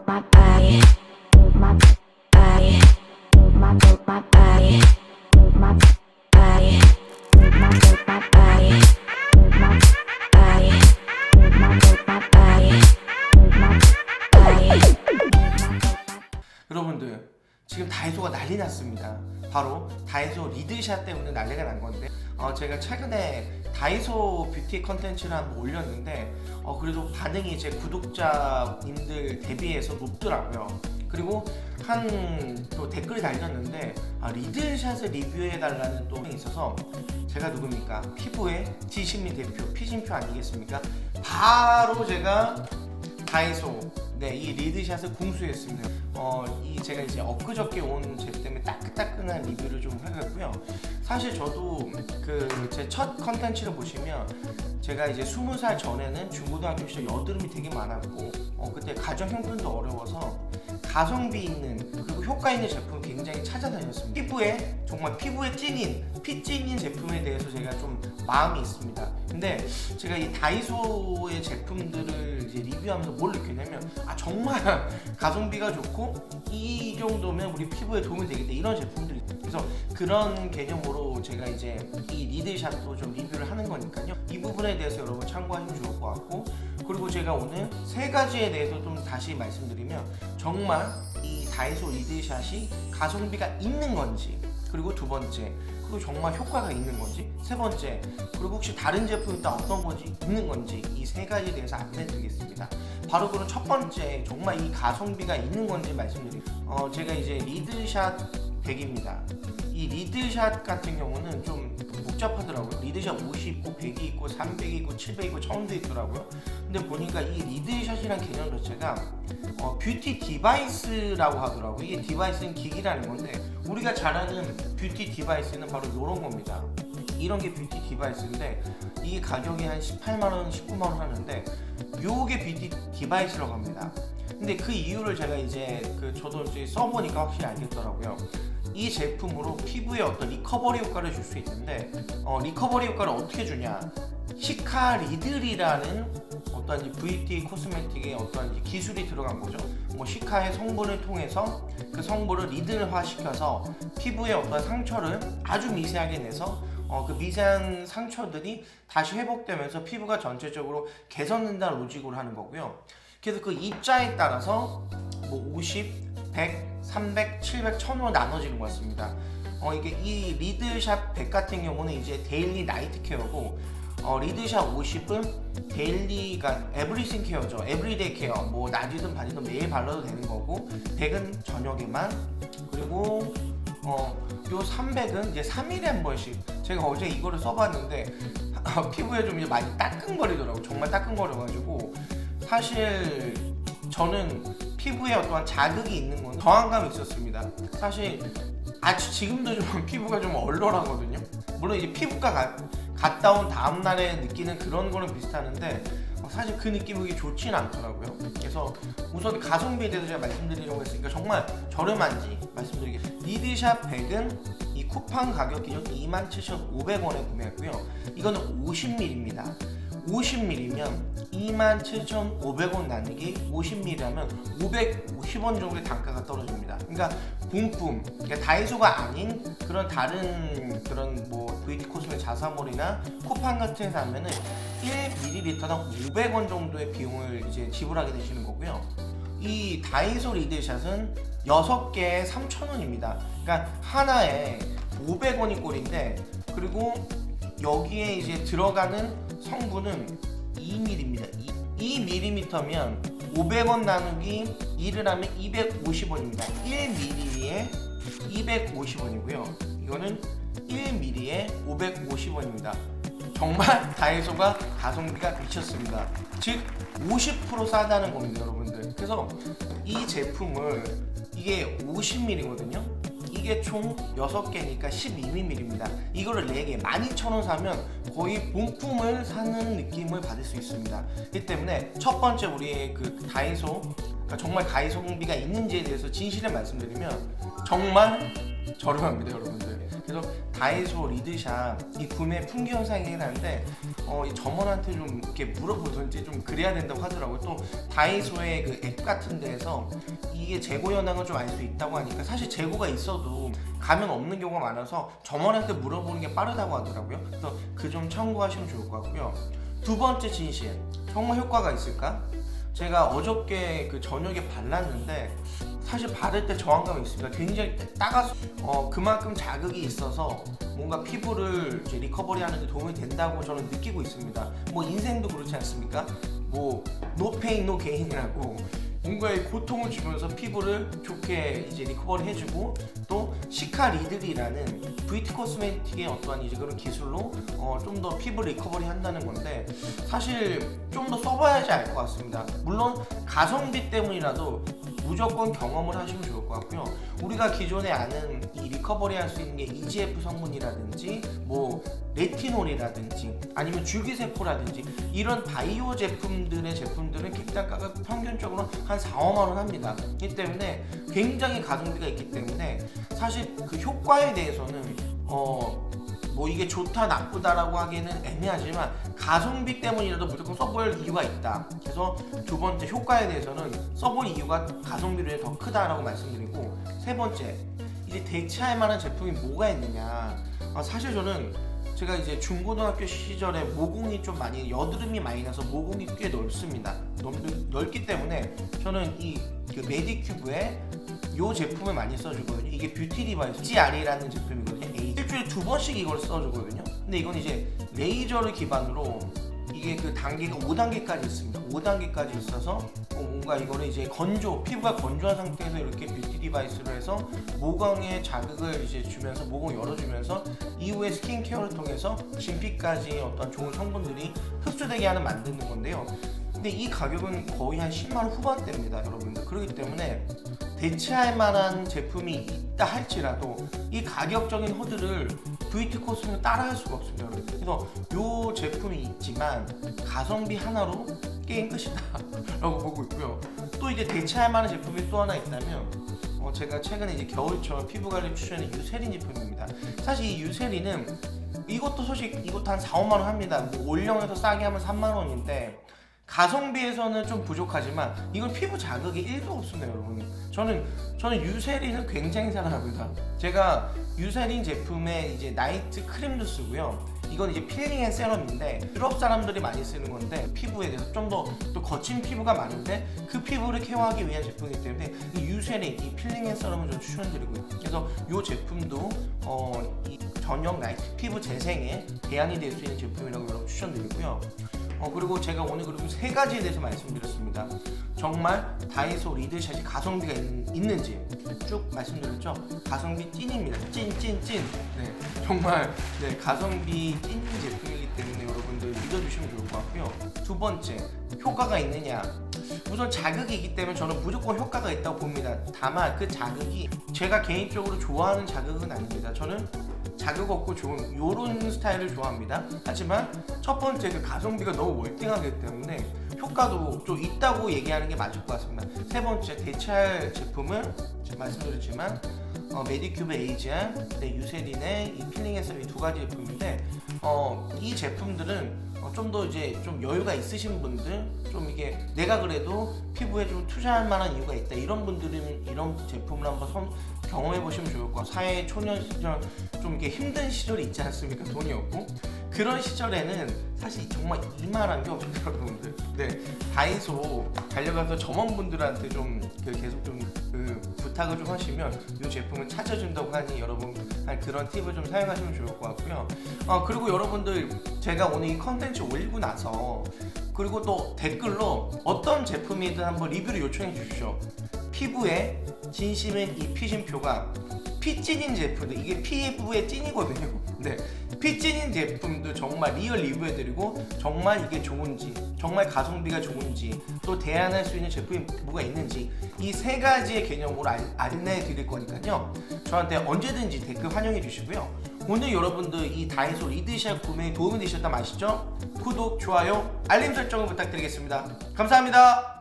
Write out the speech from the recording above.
my body, move my body, move my body, move my body, move my body, move my body, move my body, move my body. 여러분들 지금 다이소가 난리 났습니다. 바로 다이소 리드샷 때문에 난리가 난 건데 제가 최근에 다이소 뷰티 컨텐츠를 한번 올렸는데 그래도 반응이 제 구독자님들 대비해서 높더라고요. 그리고 또 댓글이 달렸는데 리드샷을 리뷰해달라는 또 있어서 제가 누굽니까? 피부의 지신미 대표 피진표 아니겠습니까? 바로 제가 다이소 이 리드샷을 공수했습니다. 제가 이제 엊그저께 온 제품 때문에 따끈따끈한 리뷰를 좀 하겠고요. 사실 저도 제 첫 컨텐츠를 보시면 제가 이제 20살 전에는 중고등학교 시절 여드름이 되게 많았고 그때 가정 형편도 어려워서 가성비 있는 그리고 효과 있는 제품을 굉장히 찾아다녔습니다. 정말 피부에 찐인 피 찐인 제품에 대해서 제가 좀 마음이 있습니다. 근데 제가 이 다이소의 제품들을 이제 리뷰하면서 뭘 느꼈냐면 정말 가성비가 좋고 이 정도면 우리 피부에 도움이 되겠다 이런 제품들이 있어요. 그래서 그런 개념으로 제가 이제 이 리드샷도 좀 리뷰를 하는 거니까요. 이 부분에 대해서 여러분 참고하시면 좋을 것 같고, 그리고 제가 오늘 세 가지에 대해서 좀 다시 말씀드리면 정말 이 다이소 리드샷이 가성비가 있는 건지, 그리고 두 번째 그리고 정말 효과가 있는 건지, 세 번째 그리고 혹시 다른 제품이 또 어떤 건지 있는 건지 이 세 가지에 대해서 안내드리겠습니다. 바로 그럼 첫 번째 정말 이 가성비가 있는 건지 말씀드릴게요. 제가 이제 리드샷 100입니다. 이 리드샷 같은 경우는 좀 복잡하더라고요. 리드샷 50 있고 100이 있고 300이 있고 700이 있고 1000도 있더라고요. 근데 보니까 이 리드샷이란 개념 자체가 뷰티 디바이스라고 하더라고요. 이게 디바이스는 기기라는 건데 우리가 잘 아는 뷰티 디바이스는 바로 이런 겁니다. 이런 게 뷰티 디바이스인데 이게 가격이 한 18만원, 19만원 하는데 요게 뷰티 디바이스라고 합니다. 근데 그 이유를 제가 이제 저도 이제 써보니까 확실히 알겠더라고요. 이 제품으로 피부에 어떤 리커버리 효과를 줄 수 있는데 리커버리 효과를 어떻게 주냐? 시카리들이라는 어떤 뷰티 코스메틱의 어떤 기술이 들어간 거죠. 시카의 성분을 통해서 그 성분을 리들화 시켜서 피부에 어떤 상처를 아주 미세하게 내서 그 미세한 상처들이 다시 회복되면서 피부가 전체적으로 개선된다는 로직으로 하는 거고요. 그래서 그 입자에 따라서 50, 100, 300, 700, 1000으로 나눠지는 것 같습니다. 이게 이 리드샷 100 같은 경우는 이제 데일리 나이트 케어고 리드샷 50은 데일리가 에브리싱 케어죠. 에브리데이 케어. 낮이든 밤이든 매일 발라도 되는 거고 100은 저녁에만. 그리고 요 300은 이제 3일에 한 번씩. 제가 어제 이거를 써봤는데 피부에 좀 이제 많이 따끔거리더라고요. 정말 따끔거려가지고 사실 저는 피부에 어떠한 자극이 있는 건 저항감이 있었습니다. 사실 지금도 좀 피부가 좀 얼얼하거든요. 물론 이제 피부과 갔다 온 다음날에 느끼는 그런 거는 비슷하는데 사실 그 느낌이 좋지는 않더라고요. 그래서 우선 가성비에 대해서 제가 말씀드리려고 했으니까 정말 저렴한지 말씀드리겠습니다. 리드샷 100은 이 쿠팡 가격 기준 27,500원에 구매했고요. 이거는 50ml입니다. 50ml면 27,500원 나누기 50ml하면 550원 정도의 단가가 떨어집니다. 그러니까 본품, 그러니까 다이소가 아닌 그런 다른 뷰티 코스메틱 자사몰이나 쿠팡 같은 데서 하면은 1ml당 500원 정도의 비용을 이제 지불하게 되시는 거고요. 이 다이소 리드샷은 6개에 3,000원입니다. 그러니까 하나에 500원이 꼴인데, 그리고 여기에 이제 들어가는 성분은 2ml입니다. 2ml면 500원 나누기 2를 하면 250원입니다. 1ml에 250원이고요. 이거는 1ml에 550원입니다. 정말 다이소가 가성비가 미쳤습니다. 즉 50% 싸다는 겁니다, 여러분들. 그래서 이 제품을 이게 50ml거든요. 이게 총 6개니까 12ml입니다. 이거를 4개 12,000원 사면 거의 본품을 사는 느낌을 받을 수 있습니다. 그렇기 때문에 첫 번째 우리의 다이소, 그러니까 정말 가성비가 있는지에 대해서 진실을 말씀드리면 정말 저렴합니다, 여러분들. 그래서 다이소 리드샷 이 구매 품귀 현상이긴 한데 이 점원한테 좀 이렇게 물어보든지 좀 그래야 된다고 하더라고요. 또 다이소의 그 앱 같은 데에서 이게 재고 현황을 좀 알 수 있다고 하니까 사실 재고가 있어도 가면 없는 경우가 많아서 점원한테 물어보는 게 빠르다고 하더라고요. 그래서 그 점 참고하시면 좋을 것 같고요. 두 번째 진실, 정말 효과가 있을까? 제가 어저께 그 저녁에 발랐는데 사실 바를 때 저항감이 있습니다. 굉장히 따가서 그만큼 자극이 있어서 뭔가 피부를 이제 리커버리하는 데 도움이 된다고 저는 느끼고 있습니다. 뭐 인생도 그렇지 않습니까? 뭐 no pain no gain이라고 뭔가의 고통을 주면서 피부를 좋게 이제 리커버리 해주고 또 시카 리들이라는 VT 코스메틱의 어떠한 이제 그런 기술로 좀 더 피부 리커버리 한다는 건데 사실 좀 더 써봐야지 알 것 같습니다. 물론 가성비 때문이라도 무조건 경험을 하시면 좋을 것 같고요. 우리가 기존에 아는 이 리커버리 할 수 있는 게 EGF 성분이라든지 뭐 레티놀이라든지 아니면 줄기세포라든지 이런 바이오 제품들은 객단가가 평균적으로 한 4, 5만 원 합니다. 이 때문에 굉장히 가성비가 있기 때문에 사실 그 효과에 대해서는 뭐 이게 좋다 나쁘다라고 하기에는 애매하지만 가성비 때문이라도 무조건 써볼 이유가 있다. 그래서 두 번째 효과에 대해서는 써볼 이유가 가성비로 더 크다라고 말씀드리고, 세 번째 이제 대체할 만한 제품이 뭐가 있느냐. 사실 저는 제가 이제 중고등학교 시절에 모공이 좀 많이 여드름이 많이 나서 모공이 꽤 넓습니다. 넓기 때문에 저는 이 그 메디큐브에 이 제품을 많이 써주거든요. 이게 뷰티 디바이스 GR이라는 제품이거든요. 일주일에 2번씩 이걸 써주거든요. 근데 이건 이제 레이저를 기반으로 이게 그 단계가 5단계까지 있습니다. 5단계까지 있어서 뭔가 이거를 이제 피부가 건조한 상태에서 이렇게 뷰티 디바이스로 해서 모공에 자극을 이제 주면서 모공을 열어주면서 이후에 스킨케어를 통해서 진피까지 어떤 좋은 성분들이 흡수되게 하는 만드는 건데요. 근데 이 가격은 거의 한 10만원 후반대입니다, 여러분들. 그렇기 때문에 대체할 만한 제품이 있다 할지라도 이 가격적인 허들을 VT 코스는 따라할 수가 없습니다, 여러분. 그래서 이 제품이 있지만 가성비 하나로 게임 끝이다 라고 보고 있고요. 또 이제 대체할 만한 제품이 또 하나 있다면 제가 최근에 이제 겨울철 피부관리 추천한 유세린 제품입니다. 사실 이 유세린은 이것도 한 4, 5만 원 합니다. 뭐 올영에서 싸게 하면 3만 원인데 가성비에서는 좀 부족하지만 이건 피부 자극이 1도 없습니다, 여러분. 저는 유세린을 굉장히 사랑합니다. 제가 유세린 제품의 이제 나이트 크림도 쓰고요. 이건 이제 필링 앤 세럼인데 유럽 사람들이 많이 쓰는 건데 피부에 대해서 좀 더 또 거친 피부가 많은데 그 피부를 케어하기 위한 제품이기 때문에 이 유세린, 이 필링 앤 세럼을 좀 추천드리고요. 그래서 이 제품도 이 전용 나이트 피부 재생에 대안이 될 수 있는 제품이라고 여러분 추천드리고요. 그리고 제가 오늘 그리고 세 가지에 대해서 말씀드렸습니다. 정말 다이소 리드샷이 가성비가 있는지 쭉 말씀드렸죠. 가성비 찐입니다. 찐. 네, 정말 네, 가성비 찐 제품이기 때문에 여러분들 믿어주시면 좋을 것 같고요. 두 번째, 효과가 있느냐. 우선 자극이기 때문에 저는 무조건 효과가 있다고 봅니다. 다만 그 자극이 제가 개인적으로 좋아하는 자극은 아닙니다. 저는 자극 없고 좋은 요런 스타일을 좋아합니다. 하지만 첫 번째 그 가성비가 너무 월등하기 때문에 효과도 좀 있다고 얘기하는 게 맞을 것 같습니다. 세 번째, 대체할 제품은 제가 말씀드렸지만 메디큐브 에이지아, 유세린의 이 필링 앤 세럼 이 두 가지 제품인데 이 제품들은 좀 더 이제 좀 여유가 있으신 분들, 좀 이게 내가 그래도 피부에 좀 투자할 만한 이유가 있다 이런 분들은 이런 제품을 한번 경험해 보시면 좋을 것 같아요. 사회 초년 시절 좀 이렇게 힘든 시절이 있지 않습니까? 돈이 없고 그런 시절에는 사실 정말 이만한 게 없습니다, 여러분들. 네, 다이소 달려가서 점원분들한테 좀 계속 좀 부탁을 좀 하시면 이 제품을 찾아준다고 하니 여러분 그런 팁을 좀 사용하시면 좋을 것 같고요. 그리고 여러분들 제가 오늘 이 컨텐츠 올리고 나서 그리고 또 댓글로 어떤 제품이든 한번 리뷰를 요청해 주십시오. 피부에 진심인 이 피심표가 피찐인 제품들, 이게 피부의 찐이거든요. 네, 피찐인 제품도 정말 리얼 리뷰해드리고 정말 이게 좋은지, 정말 가성비가 좋은지, 또 대안할 수 있는 제품이 뭐가 있는지 이 세 가지의 개념으로 안내해 드릴 거니까요. 저한테 언제든지 댓글 환영해 주시고요. 오늘 여러분들 이 다이소 리드샷 구매에 도움이 되셨다면 아시죠? 구독, 좋아요, 알림 설정을 부탁드리겠습니다. 감사합니다.